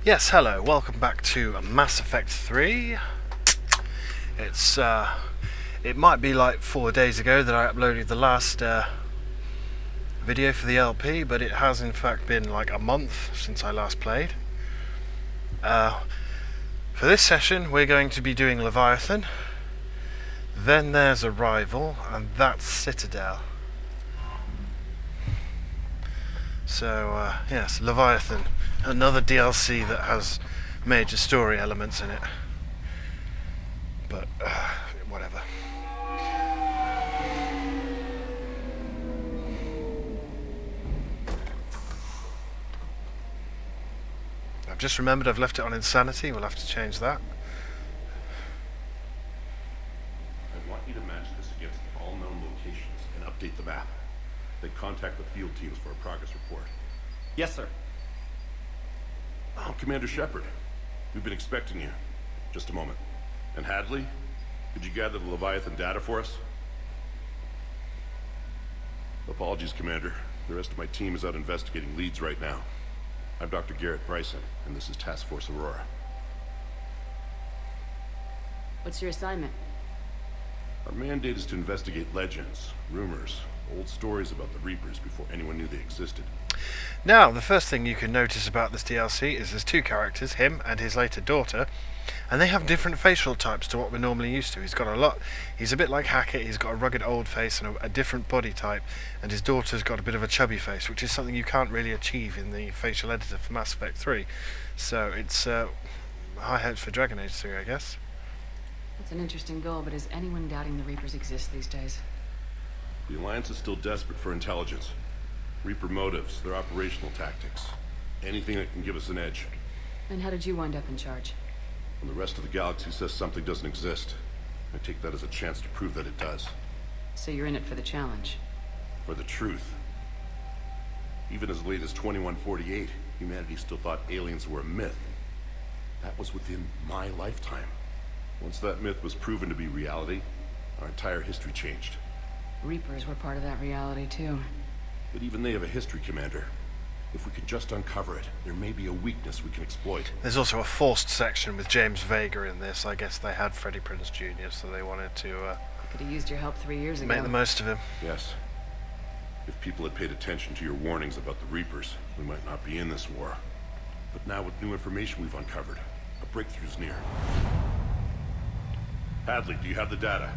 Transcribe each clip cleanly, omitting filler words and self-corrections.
Yes, hello, welcome back to Mass Effect 3. It might be like 4 days ago that I uploaded the last video for the LP, but it has in fact been like a month since I last played. For this session we're going to be doing Leviathan, then there's Arrival, and that's Citadel. So yes, Leviathan, another DLC that has major story elements in it, but whatever. I've just remembered I've left it on Insanity. We'll have to change that. I want you to match this against all known locations and update the map. Then contact the field teams for a progress report. Yes, sir. Oh, Commander Shepard. We've been expecting you. Just a moment. And Hadley, did you gather the Leviathan data for us? Apologies, Commander. The rest of my team is out investigating leads right now. I'm Dr. Garrett Bryson, and this is Task Force Aurora. What's your assignment? Our mandate is to investigate legends, rumors, old stories about the Reapers before anyone knew they existed. Now, the first thing you can notice about this DLC is there's two characters, him and his later daughter, and they have different facial types to what we're normally used to. He's a bit like Hackett, he's got a rugged old face and a different body type, and his daughter's got a bit of a chubby face, which is something you can't really achieve in the facial editor for Mass Effect 3. So it's high hopes for Dragon Age 3, I guess. That's an interesting goal, but is anyone doubting the Reapers exist these days? The Alliance is still desperate for intelligence. Reaper motives, their operational tactics. Anything that can give us an edge. And how did you wind up in charge? When the rest of the galaxy says something doesn't exist, I take that as a chance to prove that it does. So you're in it for the challenge. For the truth. Even as late as 2148, humanity still thought aliens were a myth. That was within my lifetime. Once that myth was proven to be reality, our entire history changed. Reapers were part of that reality too. But even they have a history, Commander. If we could just uncover it, there may be a weakness we can exploit. There's also a forced section with James Vega in this. I guess they had Freddie Prinze Jr., so they wanted to Could have used your help 3 years ago. make the most of him. Yes. If people had paid attention to your warnings about the Reapers, we might not be in this war. But now with new information we've uncovered, a breakthrough's near. Hadley, do you have the data?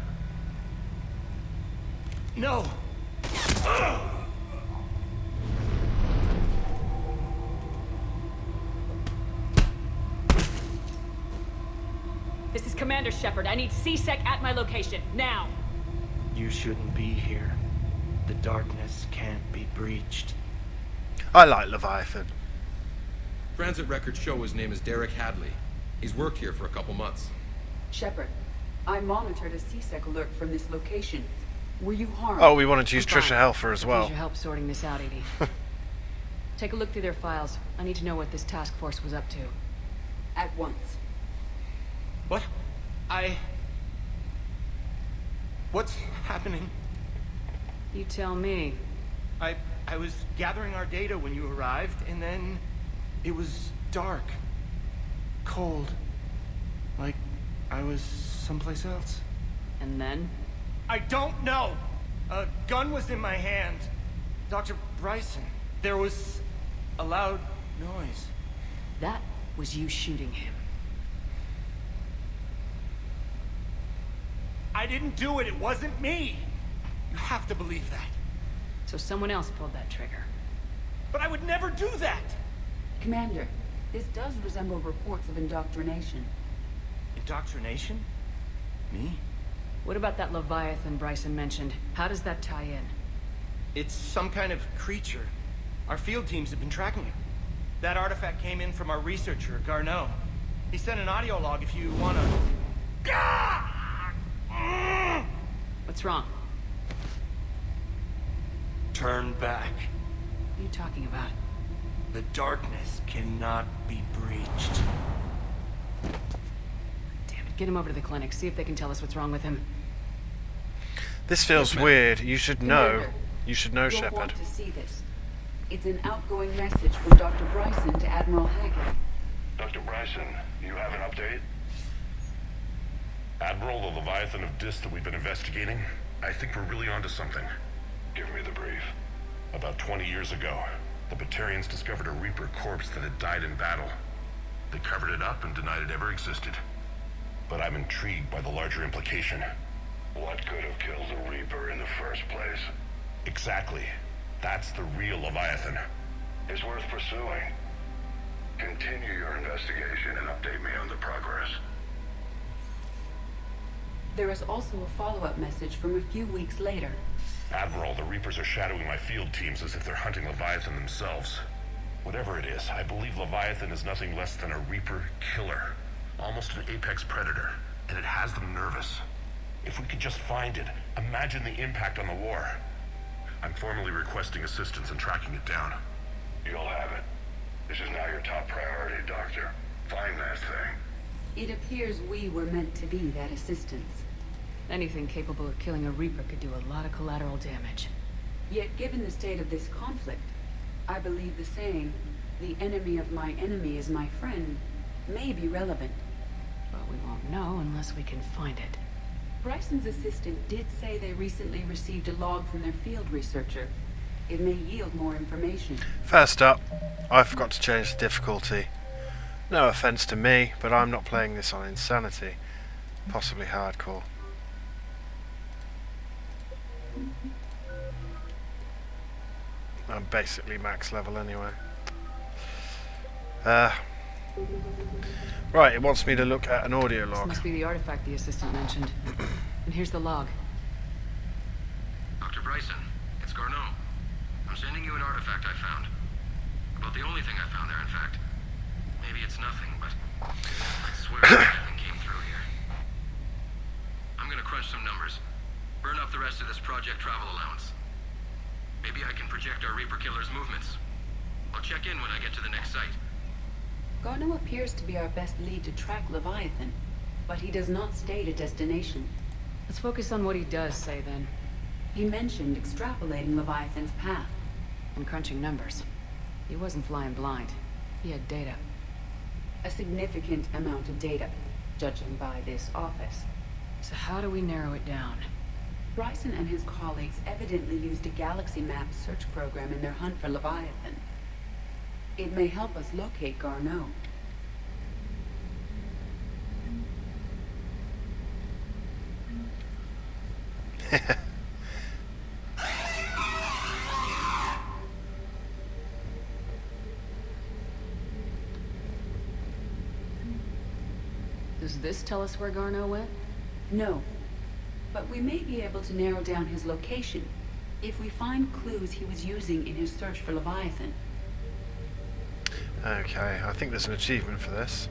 No! This is Commander Shepard. I need C-Sec at my location, now! You shouldn't be here. The darkness can't be breached. I like Leviathan. Transit records show his name is Derek Hadley. He's worked here for a couple months. Shepard, I monitored a C-Sec alert from this location. Were you harmed? Oh, we wanted to use I'm fine. Trisha Helfer as Use well. your help sorting this out, Edie. Take a look through their files. I need to know what this task force was up to. At once. What? What's happening? You tell me. I was gathering our data when you arrived, and then it was dark. Cold. Like I was someplace else. And then? I don't know! A gun was in my hand. Dr. Bryson. There was a loud noise. That was you shooting him. I didn't do it. It wasn't me. You have to believe that. So someone else pulled that trigger. But I would never do that. Commander, this does resemble reports of indoctrination. Indoctrination? Me? What about that Leviathan Bryson mentioned? How does that tie in? It's some kind of creature. Our field teams have been tracking it. That artifact came in from our researcher, Garneau. He sent an audio log if you wanna... What's wrong? Turn back. What are you talking about? The darkness cannot be breached. Damn it, get him over to the clinic. See if they can tell us what's wrong with him. This feels weird. You should know. Commander, You should know, you'll Shepard. want to see this. It's an outgoing message from Dr. Bryson to Admiral Hackett. Dr. Bryson, you have an update? Admiral, the Leviathan of Dis that we've been investigating, I think we're really onto something. Give me the brief. About 20 years ago, the Batarians discovered a Reaper corpse that had died in battle. They covered it up and denied it ever existed. But I'm intrigued by the larger implication. What could have killed the Reaper in the first place? Exactly. That's the real Leviathan. It's worth pursuing. Continue your investigation and update me on the progress. There is also a follow-up message from a few weeks later. Admiral, the Reapers are shadowing my field teams as if they're hunting Leviathan themselves. Whatever it is, I believe Leviathan is nothing less than a Reaper killer. Almost an apex predator, and it has them nervous. If we could just find it, imagine the impact on the war. I'm formally requesting assistance in tracking it down. You'll have it. This is now your top priority, Doctor. Find that thing. It appears we were meant to be that assistance. Anything capable of killing a Reaper could do a lot of collateral damage. Yet given the state of this conflict, I believe the saying, "The enemy of my enemy is my friend," may be relevant. But we won't know unless we can find it. Bryson's assistant did say they recently received a log from their field researcher. It may yield more information. First up, I forgot to change the difficulty. No offense to me, but I'm not playing this on insanity. Possibly hardcore. I'm basically max level anyway. Right, it wants me to look at an audio This log. must be the artifact the assistant mentioned. And here's the log. Dr. Bryson, it's Garneau. I'm sending you an artifact I found. About the only thing I found there, in fact. Maybe it's nothing, but I swear everything came through here. I'm gonna crunch some numbers. Burn up the rest of this project travel allowance. Maybe I can project our Reaper killer's movements. I'll check in when I get to the next site. Garneau appears to be our best lead to track Leviathan, but he does not state a destination. Let's focus on what he does say then. He mentioned extrapolating Leviathan's path. And crunching numbers. He wasn't flying blind. He had data. A significant amount of data, judging by this office. So how do we narrow it down? Bryson and his colleagues evidently used a galaxy map search program in their hunt for Leviathan. It may help us locate Garneau. Does this tell us where Garneau went? No, but we may be able to narrow down his location if we find clues he was using in his search for Leviathan. Okay, I think there's an achievement for this.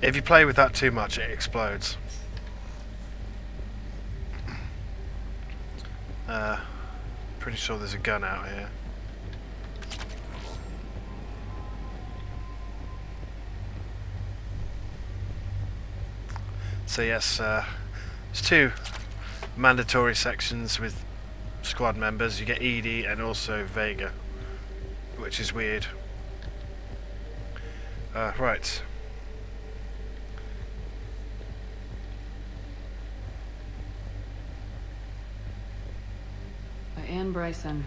If you play with that too much, it explodes. Pretty sure there's a gun out here. So yes, there's two mandatory sections with squad members. You get Edie and also Vega, which is weird. Right. By Anne Bryson,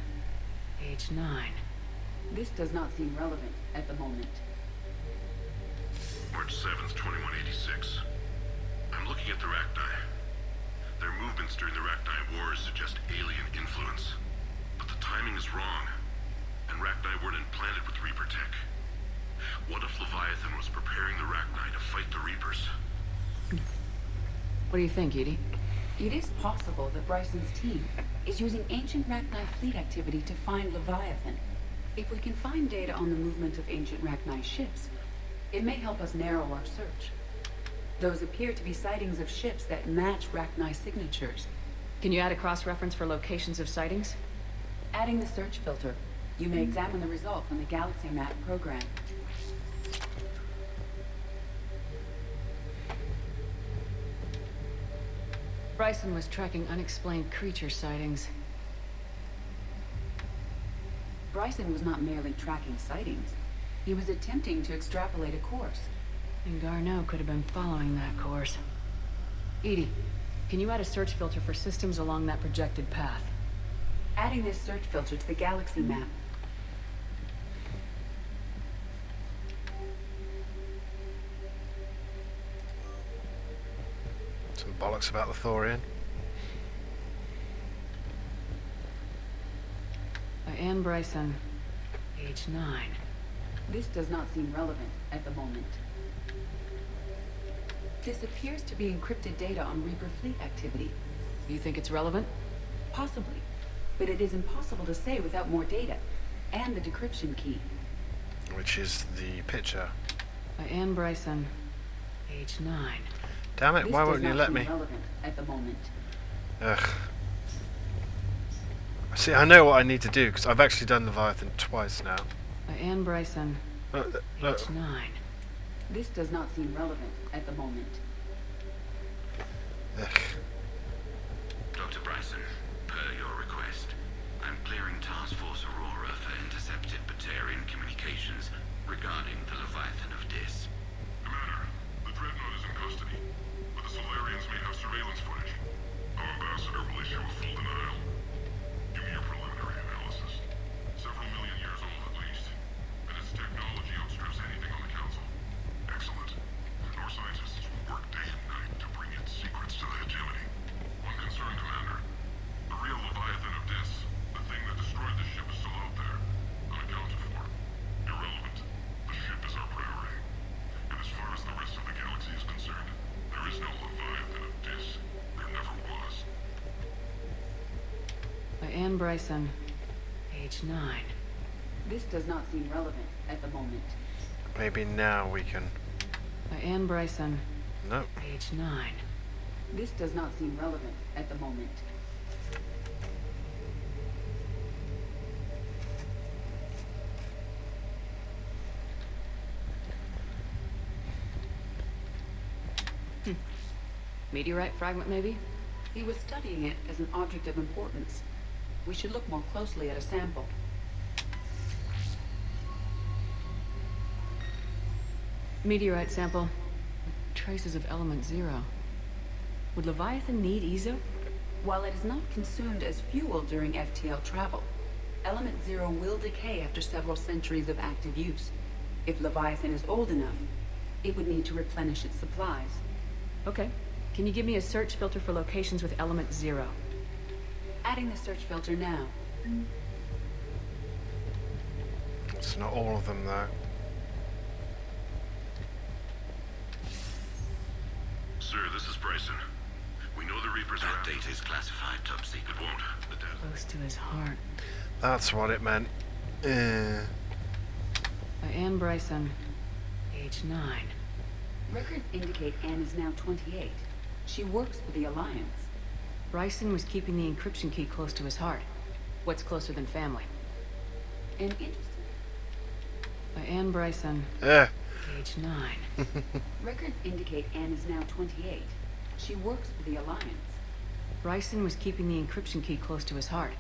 age 9. This does not seem relevant at the moment. March 7th, 2186. I'm looking at the Rachni. Their movements during the Rachni Wars suggest alien influence. But the timing is wrong. And Rachni weren't implanted with Reaper tech. What if Leviathan was preparing the Rachni to fight the Reapers? What do you think, Edie? It is possible that Bryson's team is using ancient Rachni fleet activity to find Leviathan. If we can find data on the movement of ancient Rachni ships, it may help us narrow our search. Those appear to be sightings of ships that match Rachni signatures. Can you add a cross-reference for locations of sightings? Adding the search filter, you may examine the result from the Galaxy Map program. Bryson was tracking unexplained creature sightings. Bryson was not merely tracking sightings. He was attempting to extrapolate a course. And Garneau could have been following that course. Edie, can you add a search filter for systems along that projected path? Adding this search filter to the galaxy map. Some bollocks about the Thorian. By Anne Bryson, age 9. This does not seem relevant at the moment. This appears to be encrypted data on Reaper fleet activity. You think it's relevant? Possibly. But it is impossible to say without more data. And the decryption key. Which is the picture. By Anne Bryson, age 9. Damn it, This why does won't you not let seem me? relevant at the moment. Ugh. See, I know what I need to do, because I've actually done Leviathan twice now. By Anne Bryson, Look. age 9. This does not seem relevant at the moment. Ugh. Dr. Bryson, per your request, I'm clearing Task Force Aurora for intercepted Batarian communications regarding the Leviathan of Dis. Commander, the Dreadnought is in custody, but the Solarians may have surveillance footage. Our ambassador will issue a full denial. Give me your preliminary analysis. Several million years old at least, and its technology outstrips anything on the Council. Excellent. Our scientists will work day and night to bring its secrets to the hegemony. One concern, Commander. The real Leviathan of Dis, the thing that destroyed the ship, is still out there, unaccounted for. Irrelevant. The ship is our priority. And as far as the rest of the galaxy is concerned, there is no Leviathan of Dis. There never was. By Anne Bryson, age 9. This does not seem relevant at the moment. Maybe now we can... By Anne Bryson, No. age 9. This does not seem relevant at the moment. Meteorite fragment, maybe? He was studying it as an object of importance. We should look more closely at a sample. Meteorite sample. Traces of element 0. Would Leviathan need EZO? While it is not consumed as fuel during FTL travel, element 0 will decay after several centuries of active use. If Leviathan is old enough, it would need to replenish its supplies. Okay. Can you give me a search filter for locations with element 0? Adding the search filter now. It's not all of them, though. Sir, this is Bryson. We know the Reapers are That after... data is classified, top secret. It won't. The death. Close to his heart. That's what it meant. By Anne Bryson, age 9. Records indicate Anne is now 28. She works for the Alliance. Bryson was keeping the encryption key close to his heart. What's closer than family? An interesting... By Anne Bryson, Ugh. age 9. Records indicate Anne is now 28. She works for the Alliance. Bryson was keeping the encryption key close to his heart.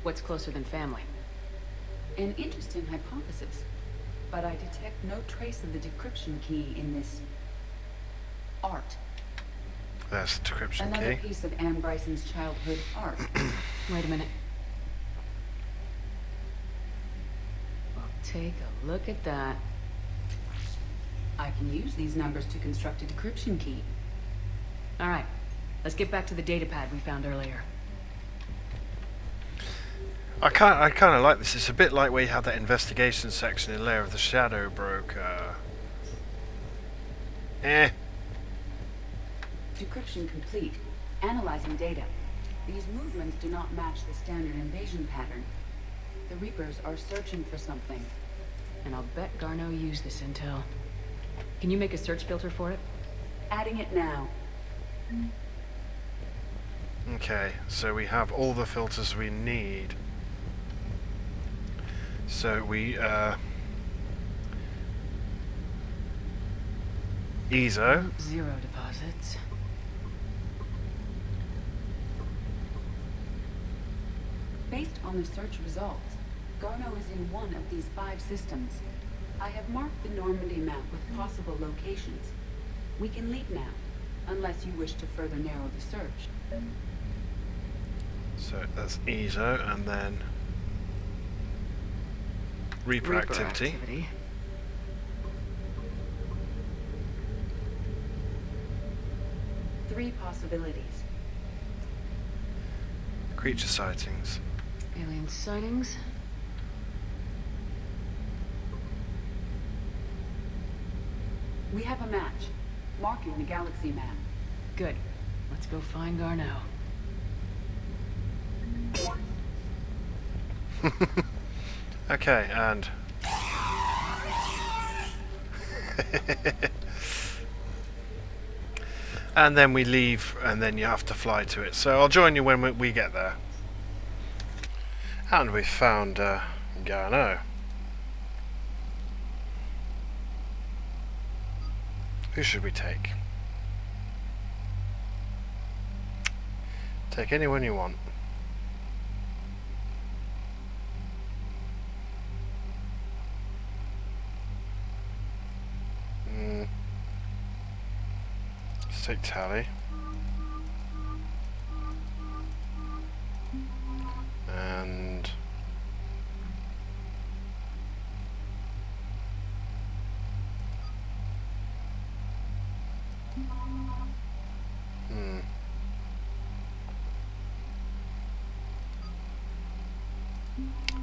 What's closer than family? An interesting hypothesis. But I detect no trace of the decryption key in this... art. That's the decryption Another key. piece of Anne Bryson's childhood art. Wait a minute. Well, take a look at that. I can use these numbers to construct a decryption key. All right. Let's get back to the data pad we found earlier. I kind of like this. It's a bit like where you have that investigation section in Lair of the Shadow Broker. Decryption complete. Analyzing data. These movements do not match the standard invasion pattern. The Reapers are searching for something. And I'll bet Garneau used this intel. Can you make a search filter for it? Adding it now. Okay, so we have all the filters we need. So we, EZO. 0 deposits. Based on the search results, Garneau is in one of these 5 systems. I have marked the Normandy map with possible locations. We can leave now, unless you wish to further narrow the search. So that's ESO, and then Reaper activity. 3 possibilities. Creature sightings. Alien sightings. We have a match, marking the galaxy map. Good. Let's go find Garneau. Okay, and and then we leave, and then you have to fly to it. So I'll join you when we get there. And we found Garneau. Who should we take? Take anyone you want. Let's take Tally. And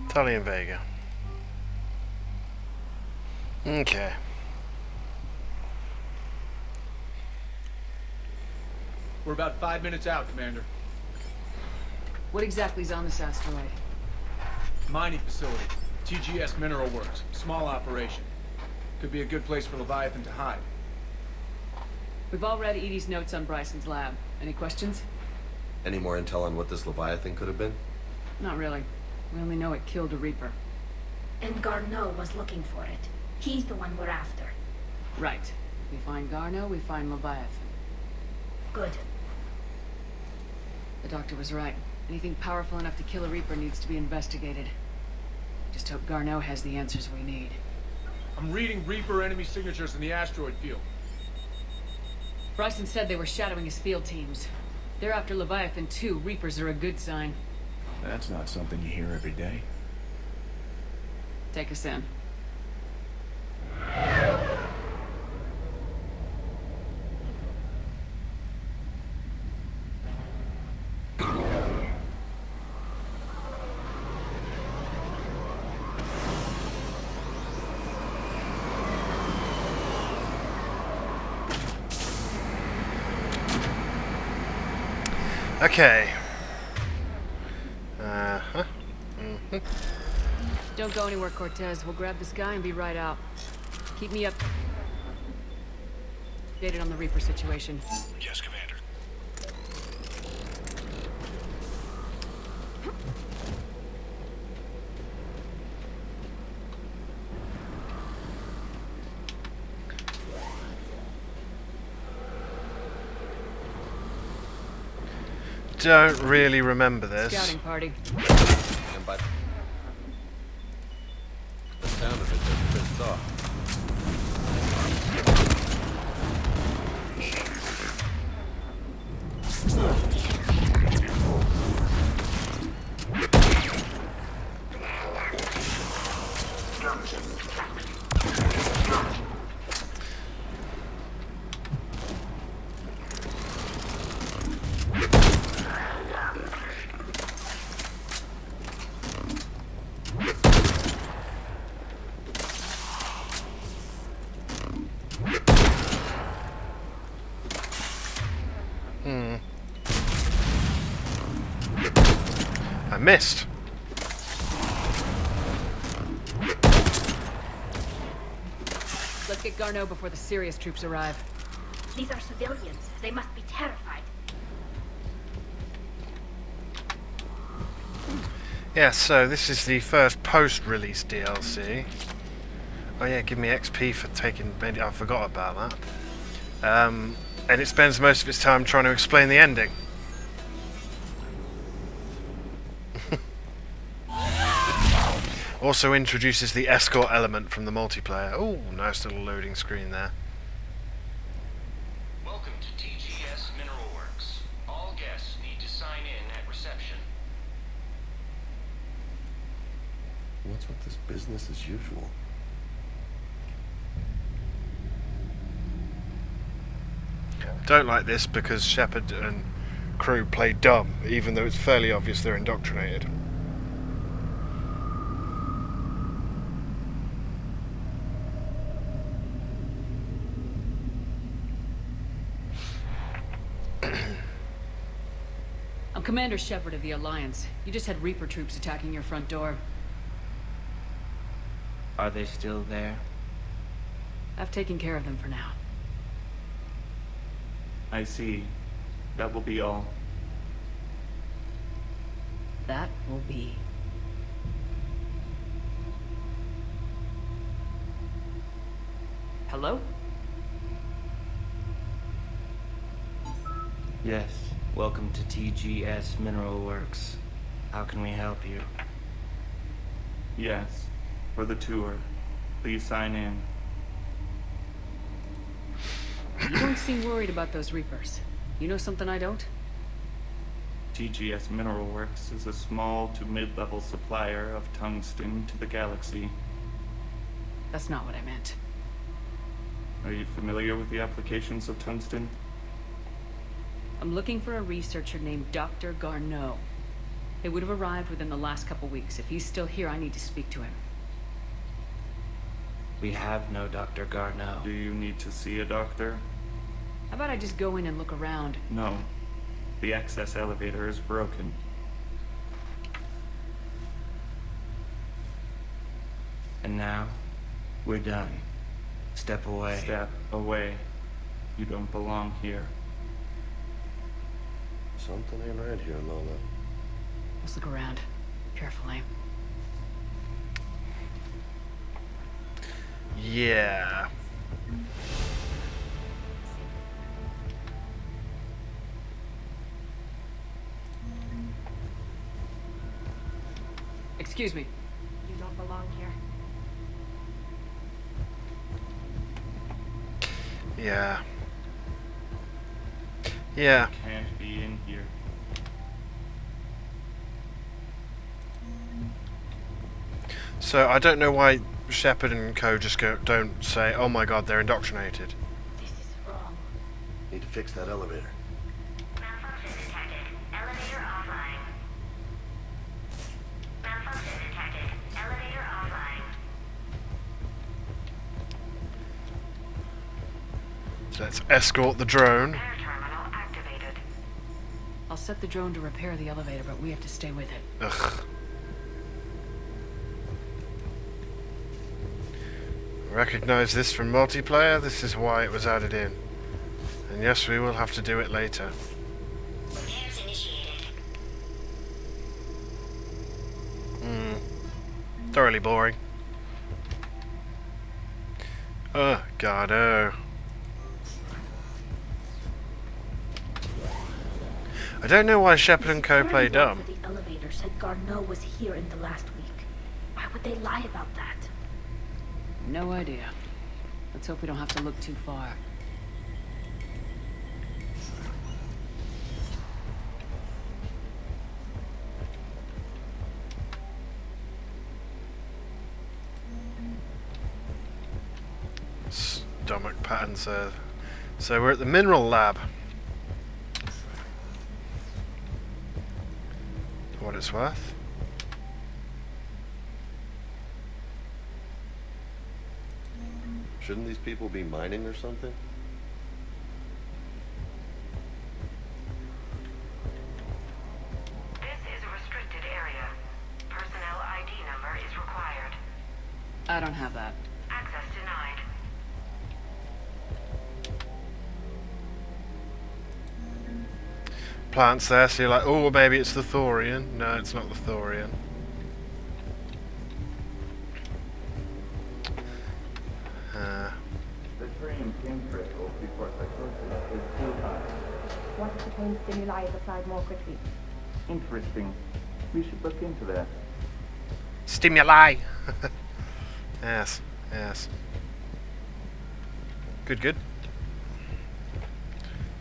Tally and Vega. Okay. We're about 5 minutes out, Commander. What exactly is on this asteroid? Mining facility. TGS Mineral Works. Small operation. Could be a good place for Leviathan to hide. We've all read Edie's notes on Bryson's lab. Any questions? Any more intel on what this Leviathan could have been? Not really. We only know it killed a Reaper. And Garneau was looking for it. He's the one we're after. Right. If we find Garneau, we find Leviathan. Good. The doctor was right. Anything powerful enough to kill a Reaper needs to be investigated. Just hope Garneau has the answers we need. I'm reading Reaper enemy signatures in the asteroid field. Bryson said they were shadowing his field teams. They're after Leviathan too. Reapers are a good sign. That's not something you hear every day. Take us in. okay. Don't go anywhere, Cortez. We'll grab this guy and be right out. Keep me updated on the Reaper situation. Yes, Commander. Don't really remember this. Scouting party. And by the sound of it, just pissed off. I missed. Let's get Garneau before the serious troops arrive. These are civilians. They must be terrified. Yeah, so this is the first post-release DLC. Oh yeah, give me XP for taking... I forgot about that. And it spends most of its time trying to explain the ending. Also introduces the escort element from the multiplayer. Oh, nice little loading screen there. Welcome to TGS Mineral Works. All guests need to sign in at reception. What's with this business as usual? Don't like this because Shepard and crew play dumb, even though it's fairly obvious they're indoctrinated. I'm Commander Shepard of the Alliance. You just had Reaper troops attacking your front door. Are they still there? I've taken care of them for now. I see. That will be all. That will be. Hello? Yes. Welcome to TGS Mineral Works. How can we help you? Yes. For the tour. Please sign in. You don't seem worried about those Reapers. You know something I don't? TGS Mineral Works is a small to mid-level supplier of tungsten to the galaxy. That's not what I meant. Are you familiar with the applications of tungsten? I'm looking for a researcher named Dr. Garneau. It would have arrived within the last couple weeks. If he's still here, I need to speak to him. We have no Dr. Garneau. Do you need to see a doctor? How about I just go in and look around? No. The access elevator is broken. And now, we're done. Step away. Step away. You don't belong here. Something ain't right here, Lola. Let's look around. Carefully. Yeah. Excuse me. You don't belong here. Yeah. Yeah. Can't be in here. So I don't know why Shepard and co just don't say, "Oh my God, they're indoctrinated." This is wrong. Need to fix that elevator. Malfunction detected. Elevator offline. Malfunction detected. Elevator offline. So let's escort the drone. Air terminal activated. I'll set the drone to repair the elevator, but we have to stay with it. Ugh. Recognize this from multiplayer. This is why it was added in. And yes, we will have to do it later. Repairs initiated. Thoroughly boring. Oh, God, oh. I don't know why Shepard and co play dumb. The elevator said Garneau was here in the last week. Why would they lie about that? No idea. Let's hope we don't have to look too far. Stomach patterns. So we're at the mineral lab. For what it's worth. Shouldn't these people be mining or something? This is a restricted area. Personnel ID number is required. I don't have that. Access denied. Plants there, so you're like, oh, maybe it's the Thorian. No, it's not the Thorian. The dream chemical before psychosis is too high. What if the pain stimuli subside more quickly? Interesting. We should look into that. Stimuli. Yes, yes. Good, good.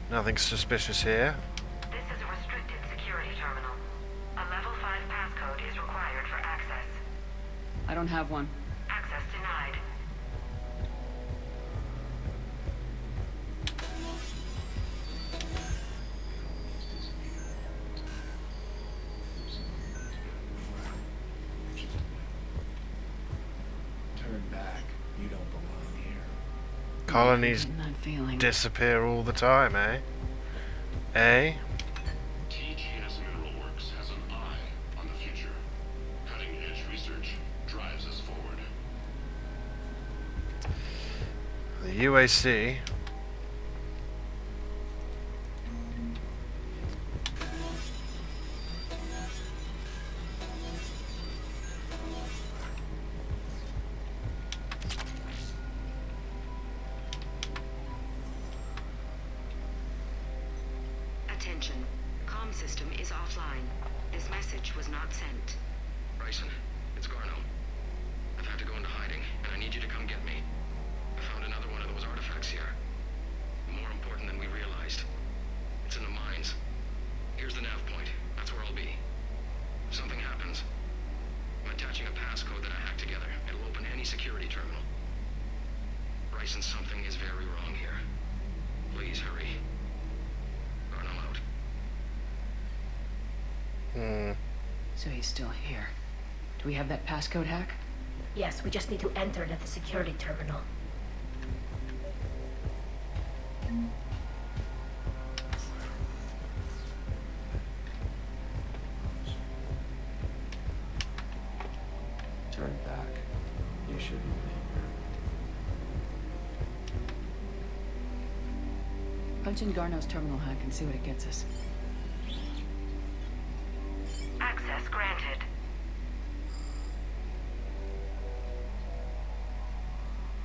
Nothing suspicious here. This is a restricted security terminal. A level 5 passcode is required for access. I don't have one. Access denied. Turn back. You don't belong here. Colonies That feeling. disappear all the time, eh? Eh? TGS Mineral Works has an eye on the future. Cutting-edge research drives us forward. The UAC. Attention. Comm system is offline. This message was not sent. Bryson, it's Garno. I've had to go into hiding, and I need you to come get me. I found another one of those artifacts here. More important than we realized. It's in the mines. Here's the nav point. That's where I'll be. If something happens, I'm attaching a passcode that I hacked together. It'll open any security terminal. Bryson, something is very wrong here. Please hurry. Garno out. So he's still here. Do we have that passcode hack? Yes, we just need to enter it at the security terminal. Turn back. You shouldn't be here. Punch in Garno's terminal hack and see what it gets us. Access granted.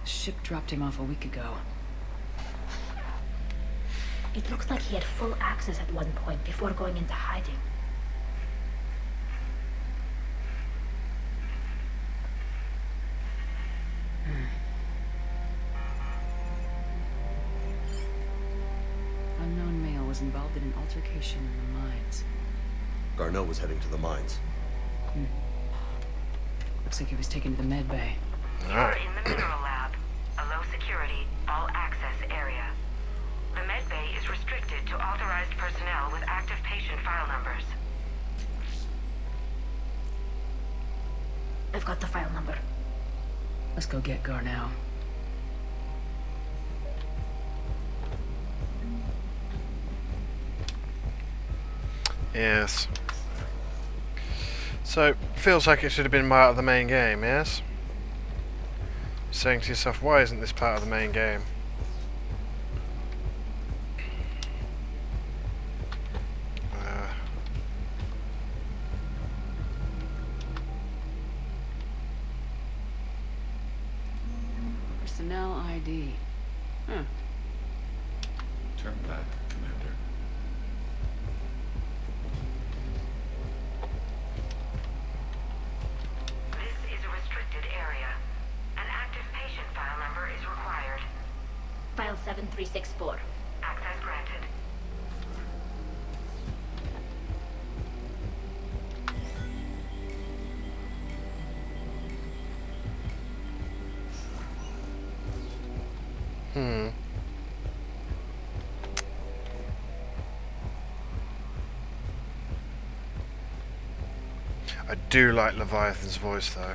The ship dropped him off a week ago. It looks like he had full access at one point before going into hiding. Unknown male was involved in an altercation in the mines. Garneau was heading to the mines. Looks like he was taken to the med bay. Alright. In the mineral lab, a low security, all access area. The med bay is restricted to authorized personnel with active patient file numbers. I've got the file number. Let's go get Garneau. Yes. So, feels like it should have been part of the main game, yes? Saying to yourself, why isn't this part of the main game? Personnel ID. Huh. Turn back, Commander. This is a restricted area. An active patient file number is required. File 7364. Access granted. I do like Leviathan's voice though.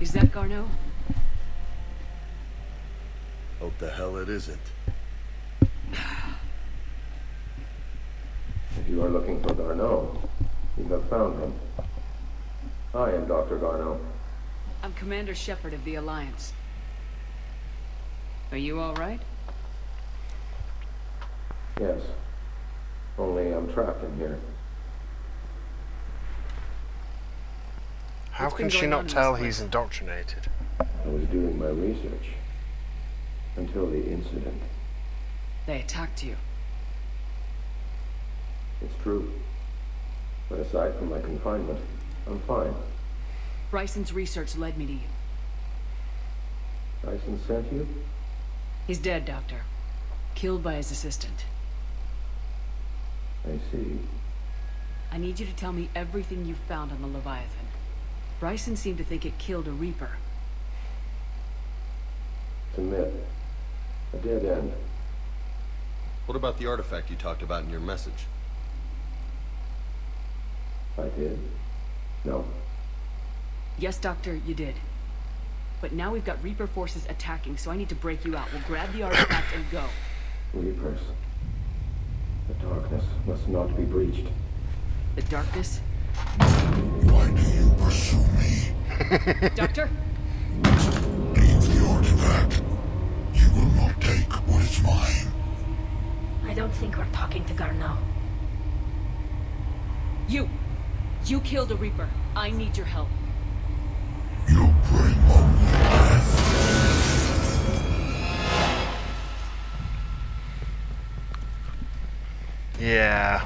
Is that Garneau? Hope the hell it isn't. If you are looking for Garneau, you have found him. I am Dr. Garneau. I'm Commander Shepard of the Alliance. Are you all right? Yes. Only I'm trapped in here. How What's can been she going on not in this tell place? he's indoctrinated? I was doing my research. Until the incident. They attacked you. It's true. But aside from my confinement, I'm fine. Bryson's research led me to you. Bryson sent you? He's dead, Doctor. Killed by his assistant. I see. I need you to tell me everything you've found on the Leviathan. Bryson seemed to think it killed a Reaper. It's a myth. A dead end. What about the artifact you talked about in your message? I did. No. Yes, Doctor, you did. But now we've got Reaper forces attacking, so I need to break you out. We'll grab the artifact and go. Reapers. The darkness must not be breached. The darkness? Why do you pursue me? Doctor? Leave the artifact. You will not take what is mine. I don't think we're talking to Garneau. You killed a Reaper. I need your help. You bring only death. Yeah.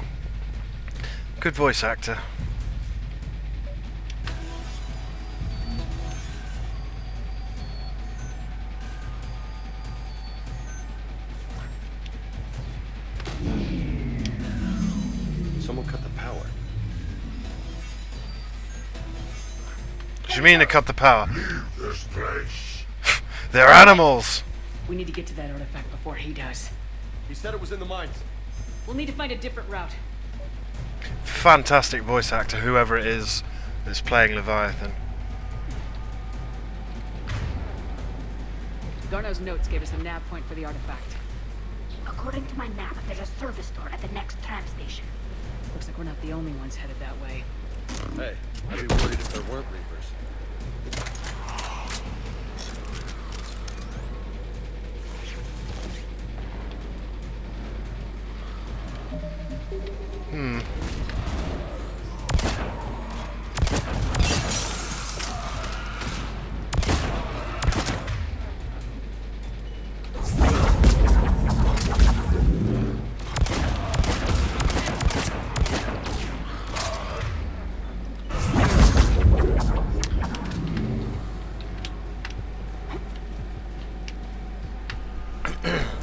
Good voice actor. Someone cut the power. What do you mean to cut the power? Leave this place. They're animals! We need to get to that artifact before he does. He said it was in the mines. We'll need to find a different route. Fantastic voice actor, whoever it is that's playing Leviathan. Garneau's notes gave us a nav point for the artifact. According to my map, there's a service door at the next tram station. Looks like we're not the only ones headed that way. Hey, I'd be worried if there weren't Reapers.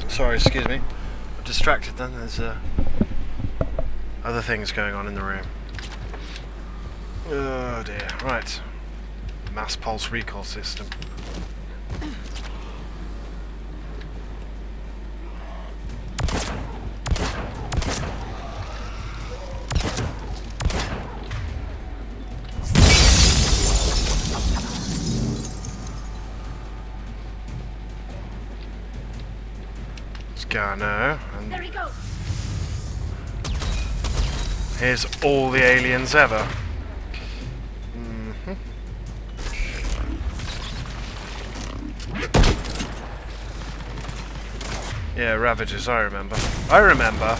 Sorry, excuse me. I'm distracted then. There's other things going on in the room. Oh dear. Right. Mass pulse recall system. Garneau, and There he goes. here's all the aliens ever. Yeah, Ravagers, I remember. I remember.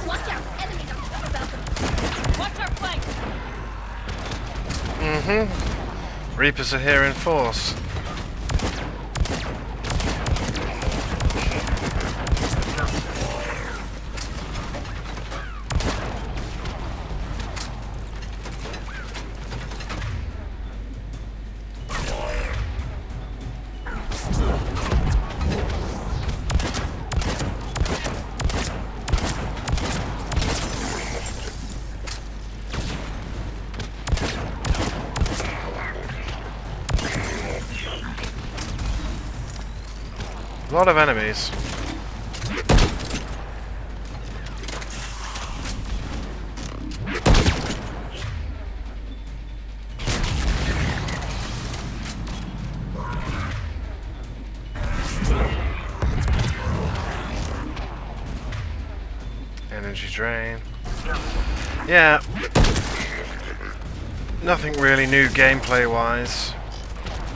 Watch out! Enemies on top about them. Watch our flank! Reapers are here in force. A lot of enemies. Energy drain. Yeah. Nothing really new gameplay-wise,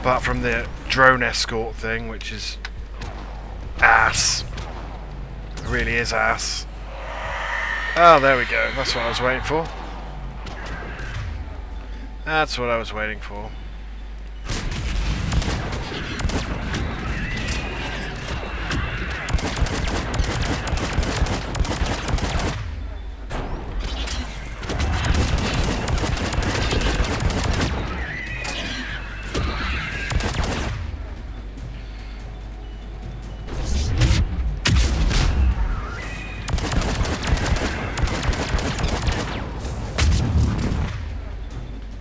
apart from the drone escort thing, which is ass. It really is ass. Oh, there we go. That's what I was waiting for. That's what I was waiting for.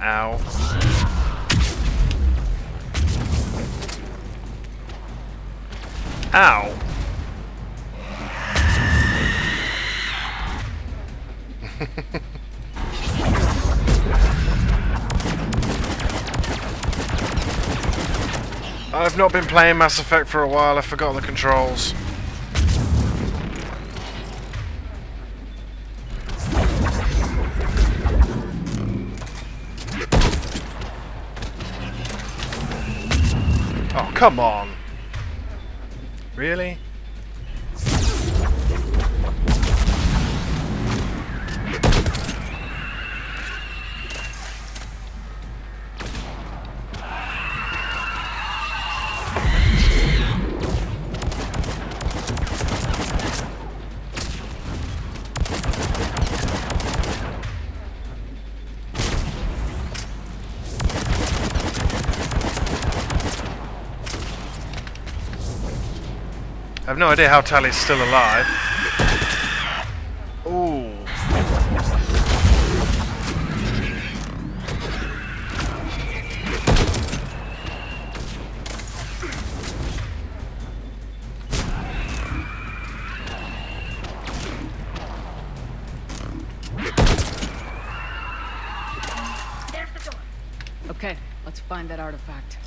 Ow. Ow. I've not been playing Mass Effect for a while, I forgot the controls. Oh, come on. Really? I have no idea how Tally's still alive. Ooh. Okay, let's find that artifact.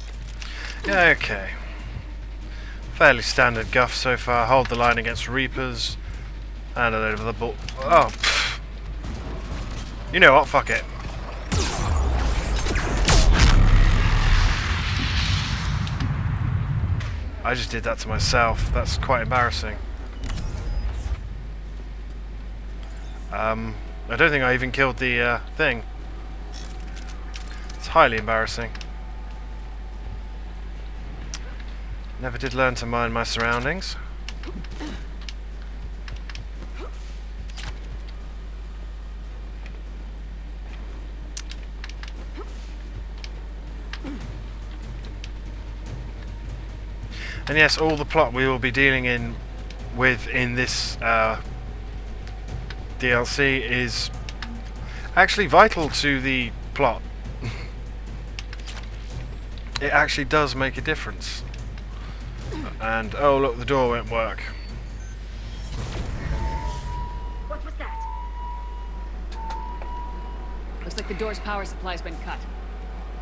Yeah, okay. Fairly standard guff so far. Hold the line against Reapers. And over the ball. Oh, pfft. You know what? Fuck it. I just did that to myself. That's quite embarrassing. I don't think I even killed the thing. It's highly embarrassing. Never did learn to mind my surroundings. And yes, all the plot we will be dealing with in this DLC is actually vital to the plot. It actually does make a difference. And oh look, the door won't work. What was that? Looks like the door's power supply's been cut.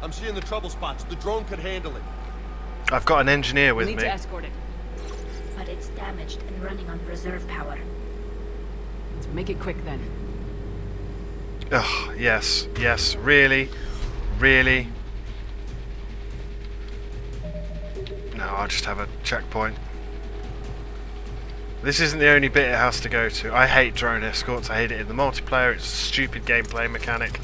I'm seeing the trouble spots. The drone could handle it. I've got an engineer with We'll need me. to escort it. But it's damaged and running on reserve power. Let's make it quick then. Ugh, yes, yes, really, really. No, I'll just have a checkpoint. This isn't the only bit it has to go to. I hate drone escorts. I hate it in the multiplayer. It's a stupid gameplay mechanic.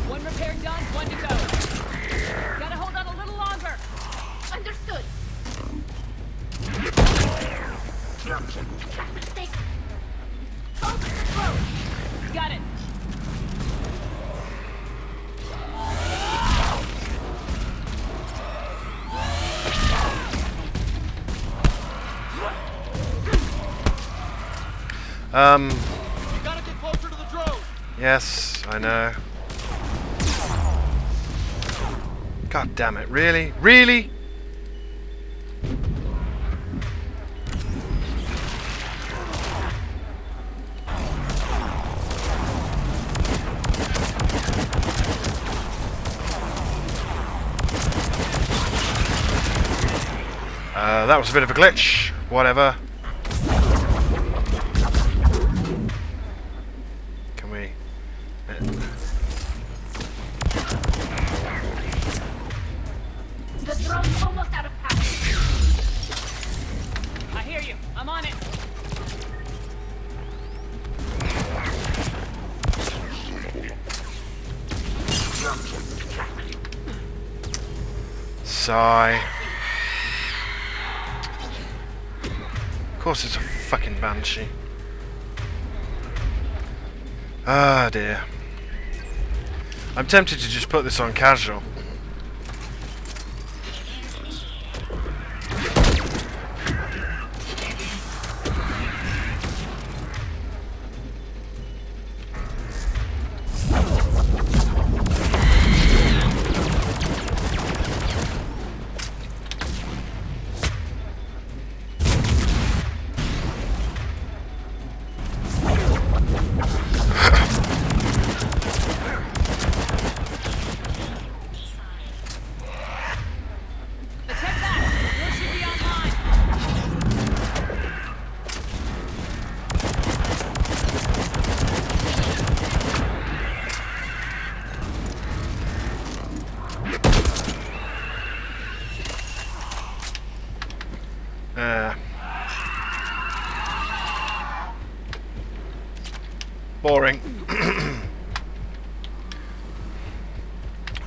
One repair done, one to go. Gotta hold on a little longer. Understood. Got it. You gotta get closer to the drone. Yes, I know. God damn it, really? Really? That was a bit of a glitch. Whatever. Can we... The throne's almost out of power. I hear you. I'm on it. Sigh. Of course it's a fucking banshee. Ah dear. I'm tempted to just put this on casual. Boring.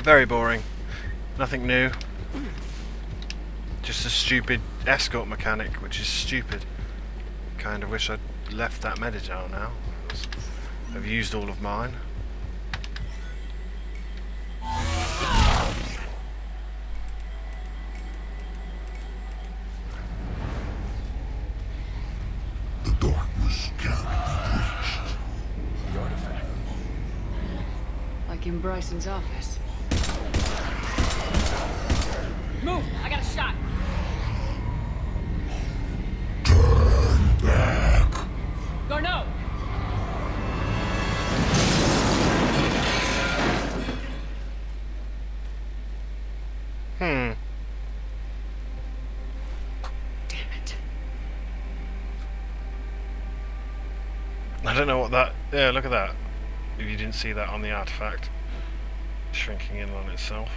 Very boring. Nothing new. Just a stupid escort mechanic, which is stupid. Kind of wish I'd left that Medital now. I've used all of mine. In Bryson's office. Move! I got a shot! Turn back. Garneau! Damn it. I don't know what that... Yeah, look at that. If you didn't see that on the artifact. Shrinking in on itself.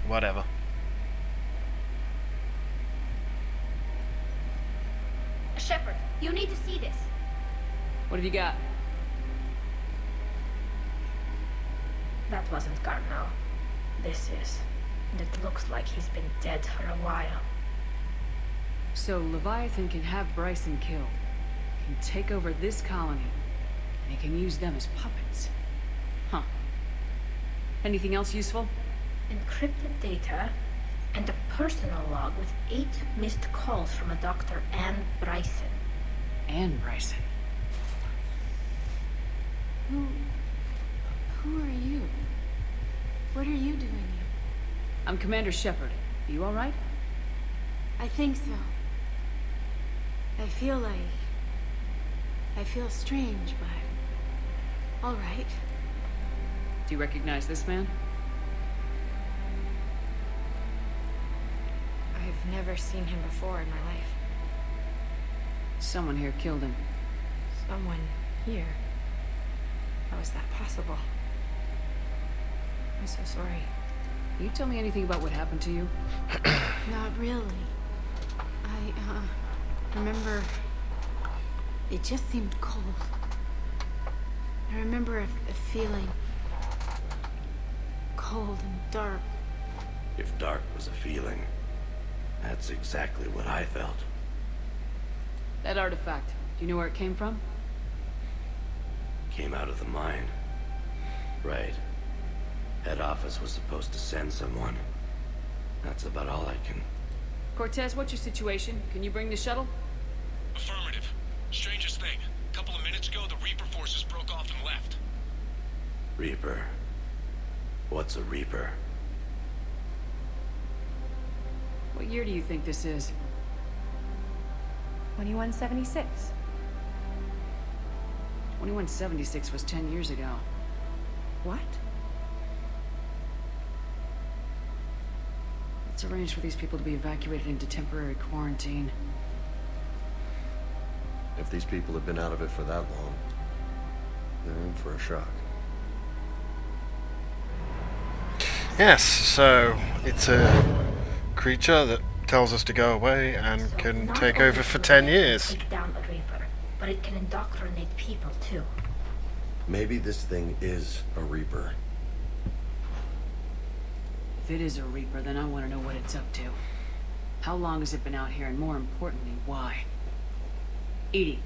Whatever. Shepard, you need to see this. What have you got? That wasn't Garneau. This is. And it looks like he's been dead for a while. So Leviathan can have Bryson killed. Can take over this colony. And he can use them as puppets. Huh. Anything else useful? Encrypted data and a personal log with 8 missed calls from a Dr. Anne Bryson. Anne Bryson? Who are you? What are you doing here? I'm Commander Shepard. You all right? I think so. I feel strange, but all right. Do you recognize this man? I've never seen him before in my life. Someone here killed him. Someone here? How is that possible? I'm so sorry. Can you tell me anything about what happened to you? Not really. I remember it just seemed cold. I remember a feeling cold and dark. If dark was a feeling, that's exactly what I felt. That artifact, do you know where it came from? Came out of the mine. Right. Head office was supposed to send someone. That's about all I can... Cortez, what's your situation? Can you bring the shuttle? Affirmative. Strangest thing. A couple of minutes ago, the Reaper forces broke off and left. Reaper. What's a Reaper? What year do you think this is? 2176. 2176 was 10 years ago. What? Let's arrange for these people to be evacuated into temporary quarantine. If these people have been out of it for that long, they're in for a shock. Yes, so it's a creature that tells us to go away and can take over for 10 years. Take down a Reaper, but it can indoctrinate people too. Maybe this thing is a Reaper. If it is a Reaper, then I want to know what it's up to. How long has it been out here, and more importantly, why? Edie,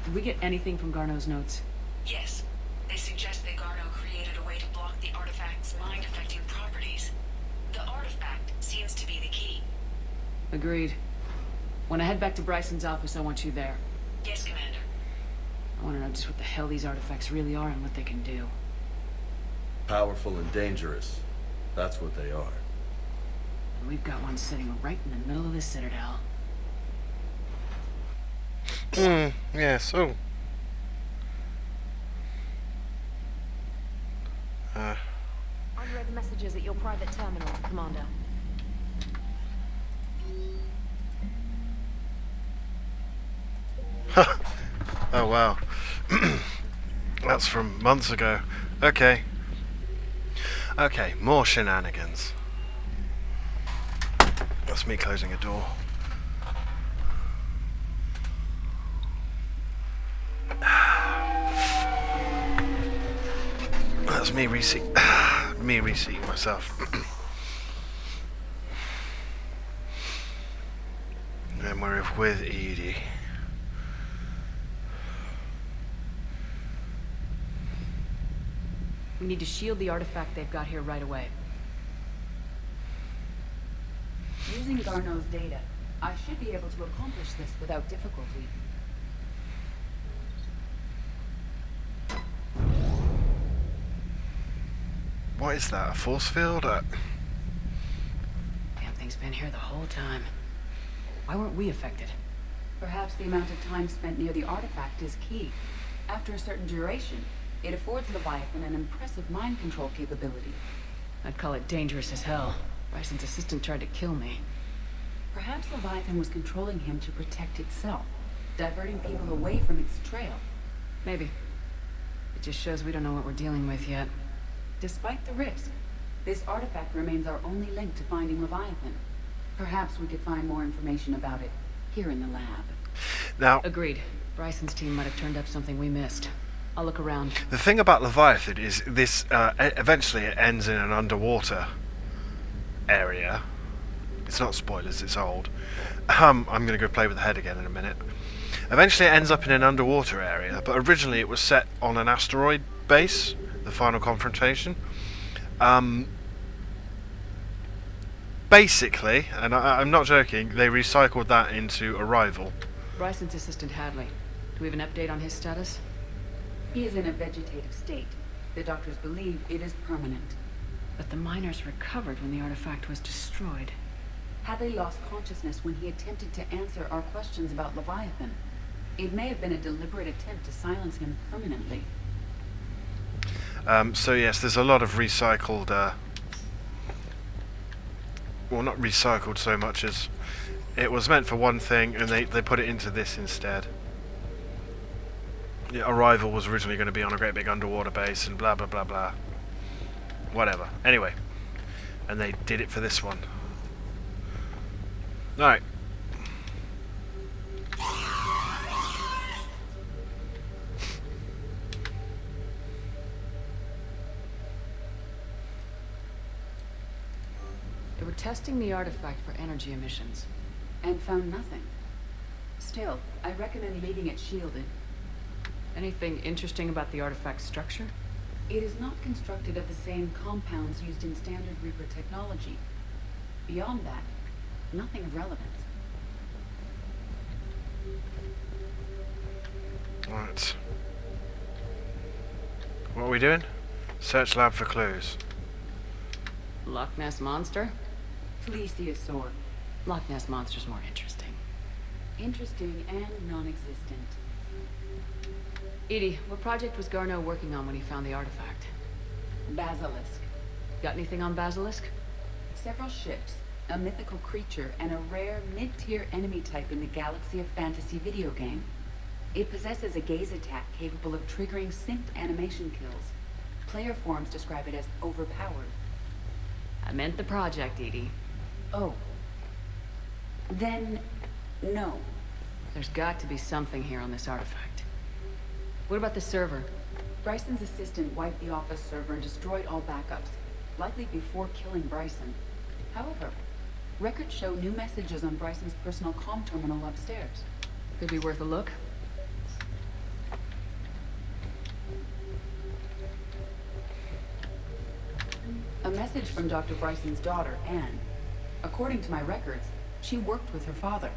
did we get anything from Garneau's notes? Yes. They suggest that Garneau created a way to block the artifact's mind-affecting properties. The artifact seems to be the key. Agreed. When I head back to Bryson's office, I want you there. Yes, Commander. I want to know just what the hell these artifacts really are and what they can do. Powerful and dangerous. That's what they are. And we've got one sitting right in the middle of the Citadel. Yes, oh. Unread messages at your private terminal, Commander. Oh wow. That's from months ago. Okay. Okay, more shenanigans. That's me closing a door. That's me reseating myself. And we're with Edie. We need to shield the artifact they've got here right away. Using Garneau's data, I should be able to accomplish this without difficulty. What is that? A force field? Damn thing's been here the whole time. Why weren't we affected? Perhaps the amount of time spent near the artifact is key. After a certain duration, it affords Leviathan an impressive mind control capability. I'd call it dangerous as hell. Bryson's assistant tried to kill me. Perhaps Leviathan was controlling him to protect itself, diverting people away from its trail. Maybe. It just shows we don't know what we're dealing with yet. Despite the risk, this artifact remains our only link to finding Leviathan. Perhaps we could find more information about it here in the lab. Now, agreed. Bryson's team might have turned up something we missed. I'll look around. The thing about Leviathan is this, eventually it ends in an underwater area. It's not spoilers, it's old. I'm going to go play with the head again in a minute. Eventually it ends up in an underwater area, but originally it was set on an asteroid base, the final confrontation. Basically, and I'm not joking, they recycled that into Arrival. Bryson's assistant Hadley. Do we have an update on his status? He is in a vegetative state. The doctors believe it is permanent. But the miners recovered when the artifact was destroyed. Hadley lost consciousness when he attempted to answer our questions about Leviathan. It may have been a deliberate attempt to silence him permanently. So yes, there's a lot of recycled, well, not recycled so much as it was meant for one thing and they put it into this instead. Yeah, Arrival was originally going to be on a great big underwater base and blah blah blah blah. Whatever. Anyway. And they did it for this one. Alright. They were testing the artifact for energy emissions. And found nothing. Still, I recommend leaving it shielded. Anything interesting about the artifact's structure? It is not constructed of the same compounds used in standard Reaper technology. Beyond that, nothing of relevance. Right. What are we doing? Search lab for clues. Loch Ness Monster? Plesiosaur. Loch Ness Monster's more interesting. Interesting and non-existent. Edie, what project was Garneau working on when he found the artifact? Basilisk. Got anything on Basilisk? Several ships, a mythical creature, and a rare mid-tier enemy type in the Galaxy of Fantasy video game. It possesses a gaze attack capable of triggering synced animation kills. Player forums describe it as overpowered. I meant the project, Edie. Oh. Then, no. There's got to be something here on this artifact. What about the server? Bryson's assistant wiped the office server and destroyed all backups, likely before killing Bryson. However, records show new messages on Bryson's personal comm terminal upstairs. Could be worth a look. A message from Dr. Bryson's daughter, Anne. According to my records, she worked with her father.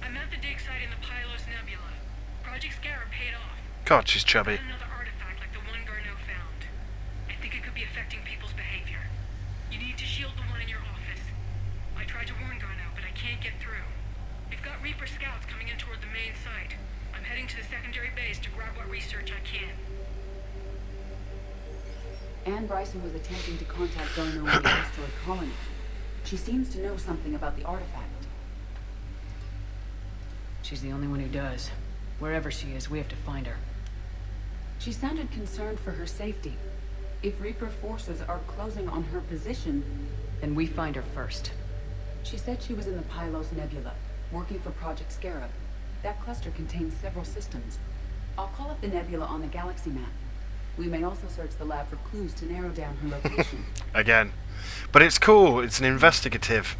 I'm at the dig site in the Pylos Nebula. Project Scarab paid off. God, she's chubby. Another artifact like the one Garneau found. I think it could be affecting people's behavior. You need to shield the one in your office. I tried to warn Garneau, but I can't get through. We've got Reaper scouts coming in toward the main site. I'm heading to the secondary base to grab what research I can. Anne Bryson was attempting to contact Garneau in the asteroid colony. She seems to know something about the artifact. She's the only one who does. Wherever she is, we have to find her. She sounded concerned for her safety. If Reaper forces are closing on her position... Then we find her first. She said she was in the Pylos Nebula, working for Project Scarab. That cluster contains several systems. I'll call up the nebula on the galaxy map. We may also search the lab for clues to narrow down her location. Again. But it's cool. It's an investigative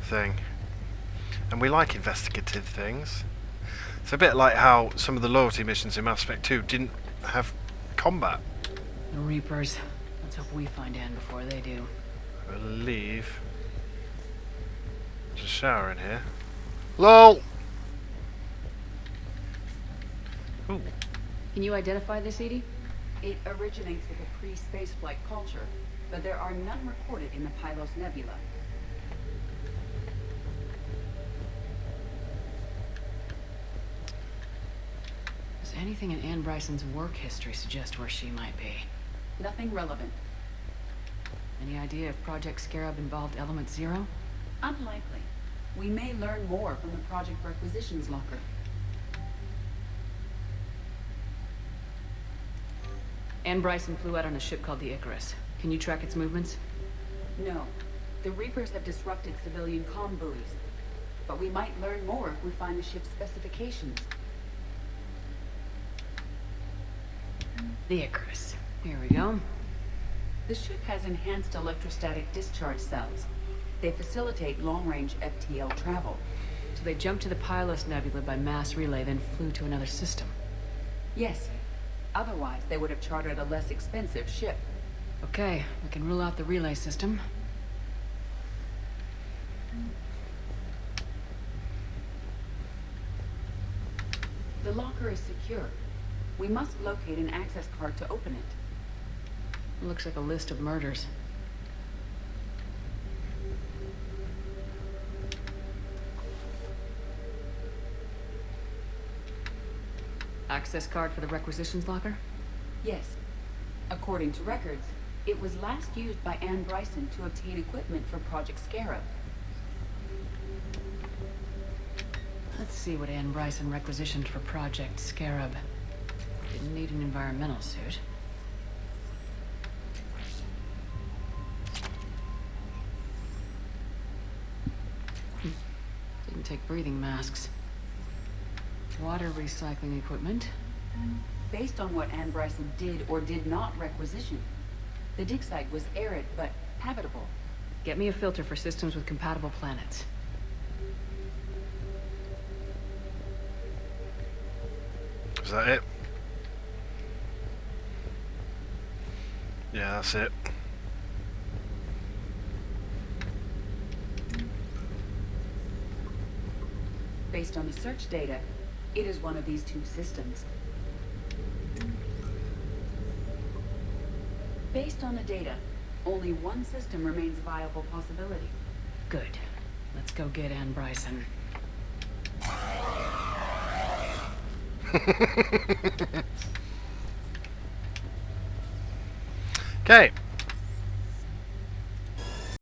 thing. And we like investigative things. It's a bit like how some of the loyalty missions in Mass Effect 2 didn't have combat. The Reapers. Let's hope we find Anne before they do. I believe there's a shower in here. LOL! Ooh. Can you identify this, Edie? It originates with a pre-spaceflight culture, but there are none recorded in the Pylos Nebula. Does anything in Anne Bryson's work history suggest where she might be? Nothing relevant. Any idea if Project Scarab involved Element Zero? Unlikely. We may learn more from the Project Requisitions Locker. Anne Bryson flew out on a ship called the Icarus. Can you track its movements? No. The Reapers have disrupted civilian comm buoys. But we might learn more if we find the ship's specifications. The Icarus. Here we go. The ship has enhanced electrostatic discharge cells. They facilitate long-range FTL travel. So they jumped to the Pylos Nebula by mass relay, then flew to another system. Yes. Otherwise, they would have chartered a less expensive ship. Okay, we can rule out the relay system. The locker is secure. We must locate an access card to open it. Looks like a list of murders. Access card for the requisitions locker? Yes. According to records, it was last used by Anne Bryson to obtain equipment for Project Scarab. Let's see what Anne Bryson requisitioned for Project Scarab. Didn't need an environmental suit. Didn't take breathing masks. Water recycling equipment. Based on what Anne Bryson did or did not requisition, the dig site was arid but habitable. Get me a filter for systems with compatible planets. Is that it? Yeah, that's it. Based on the search data, it is one of these two systems. Based on the data, only one system remains a viable possibility. Good. Let's go get Ann Bryson. Okay.